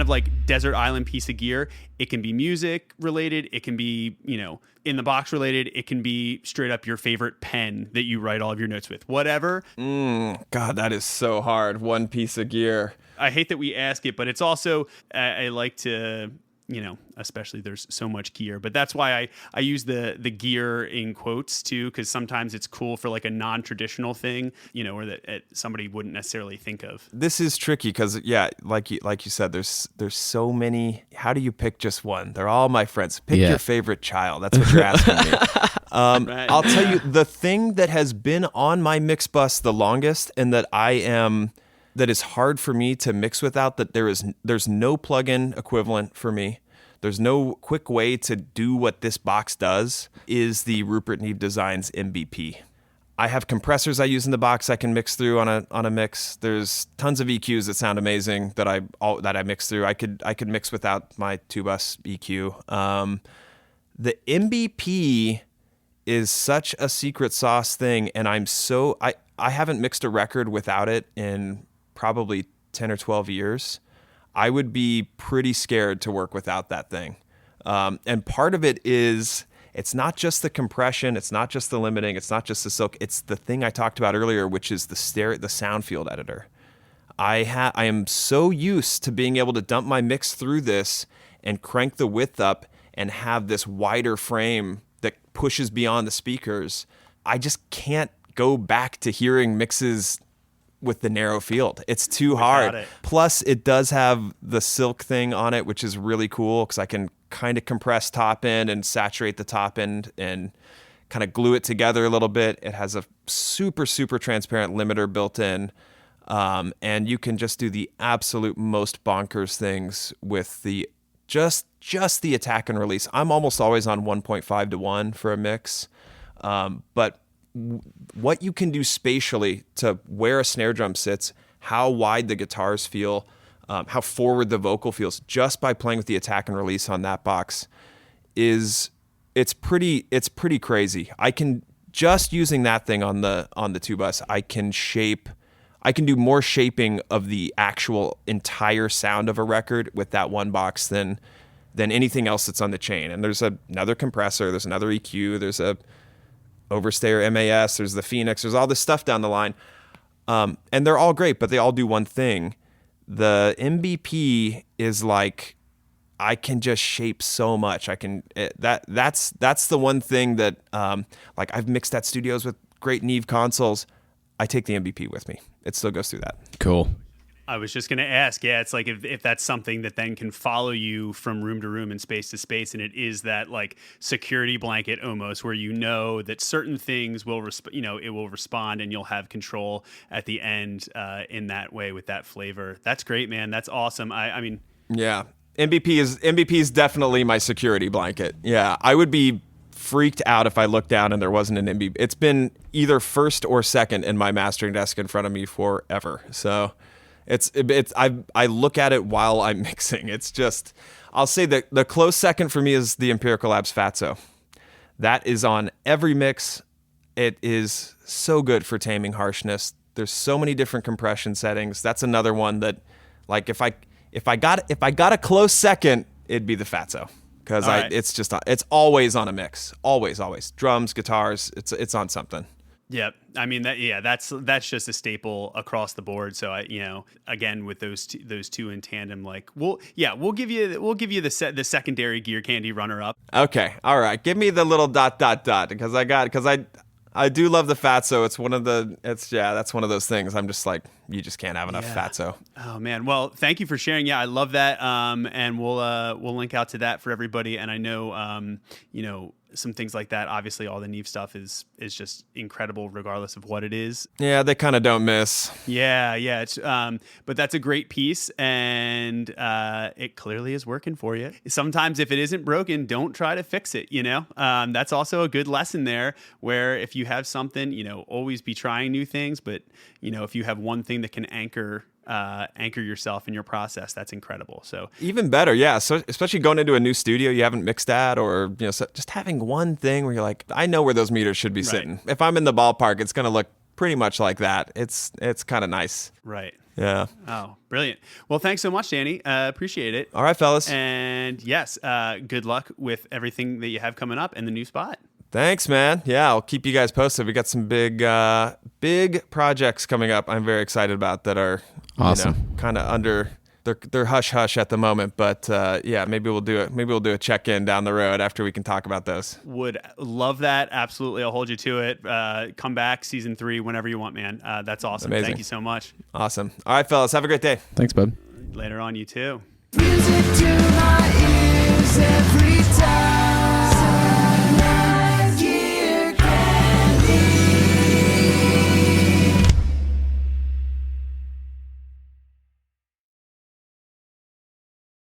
kind of like desert island piece of gear. It can be music related. It can be, in the box related. It can be straight up your favorite pen that you write all of your notes with, whatever. God, that is so hard. One piece of gear. I hate that we ask it, but it's also, I like to, especially there's so much gear, but that's why I use the gear in quotes too, because sometimes it's cool for like a non-traditional thing, or that somebody wouldn't necessarily think of. This is tricky because, like you said, there's so many. How do you pick just one? They're all my friends. Pick your favorite child. That's what you're asking me. Right. I'll tell you, the thing that has been on my mix bus the longest and that that is hard for me to mix without, that there's no plug-in equivalent for me. There's no quick way to do what this box does, is the Rupert Neve Designs MBP. I have compressors I use in the box I can mix through on a mix. There's tons of EQs that sound amazing that I mix through. I could mix without my 2-bus EQ. The MBP is such a secret sauce thing, and I haven't mixed a record without it in probably 10 or 12 years. I would be pretty scared to work without that thing. And part of it is, it's not just the compression, it's not just the limiting, it's not just the silk, it's the thing I talked about earlier, which is the sound field editor. I am so used to being able to dump my mix through this and crank the width up and have this wider frame that pushes beyond the speakers. I just can't go back to hearing mixes with the narrow field. It's too hard. Plus, it does have the silk thing on it, which is really cool because I can kind of compress top end and saturate the top end and kind of glue it together a little bit. It has a super, super transparent limiter built in. And you can just do the absolute most bonkers things with the just the attack and release. I'm almost always on 1.5 to 1 for a mix. But what you can do spatially to where a snare drum sits, how wide the guitars feel, how forward the vocal feels, just by playing with the attack and release on that box, it's pretty crazy. I can, just using that thing on the 2-bus, I can do more shaping of the actual entire sound of a record with that one box than anything else that's on the chain. And there's another compressor, there's another EQ, there's a Overstayer MAS, there's the Phoenix, there's all this stuff down the line. And they're all great, but they all do one thing. The MBP is like, I can just shape so much. That's the one thing that, like, I've mixed at studios with great Neve consoles. I take the MBP with me. It still goes through that. Cool. I was just going to ask, it's like if that's something that then can follow you from room to room and space to space, and it is that like security blanket almost, where that certain things will it will respond and you'll have control at the end in that way with that flavor. That's great, man. That's awesome. I mean, yeah, MVP is definitely my security blanket. Yeah, I would be freaked out if I looked down and there wasn't an MVP. It's been either first or second in my mastering desk in front of me forever. So. I look at it while I'm mixing. It's just, I'll say that the close second for me is the Empirical Labs Fatso. That is on every mix. It is so good for taming harshness. There's so many different compression settings. That's another one that, like, if I got a close second, it'd be the Fatso, because it's always on a mix. Always. Drums, guitars, it's on something. Yeah, I mean that's just a staple across the board. So again, with those two in tandem, like we'll give you the secondary gear candy runner up. Okay, all right, give me the little ... because I do love the Fatso. That's one of those things. I'm just like, you just can't have enough Fatso. Oh man, well, thank you for sharing. Yeah, I love that. And we'll link out to that for everybody. And I know some things like that. Obviously, all the Neve stuff is just incredible, regardless of what it is. Yeah, they kind of don't miss. Yeah. It's but that's a great piece, and it clearly is working for you. Sometimes, if it isn't broken, don't try to fix it. That's also a good lesson there. Where if you have something, always be trying new things. But if you have one thing that can anchor yourself in your process, that's incredible. So even better, yeah. So especially going into a new studio you haven't mixed at, or so just having one thing where you're like, I know where those meters should be sitting. If I'm in the ballpark, it's going to look pretty much like that. It's kind of nice. Right. Yeah. Oh, brilliant. Well, thanks so much, Danny. Appreciate it. All right, fellas. And yes, good luck with everything that you have coming up in the new spot. Thanks, man. Yeah, I'll keep you guys posted. We got some big projects coming up. I'm very excited about that are awesome. Kind of under. They're hush hush at the moment, but yeah, maybe we'll do it. Maybe we'll do a check in down the road after we can talk about those. Would love that. Absolutely, I'll hold you to it. Come back season 3 whenever you want, man. That's awesome. Amazing. Thank you so much. Awesome. All right, fellas, have a great day. Thanks, bud. Later on, you too. Music to my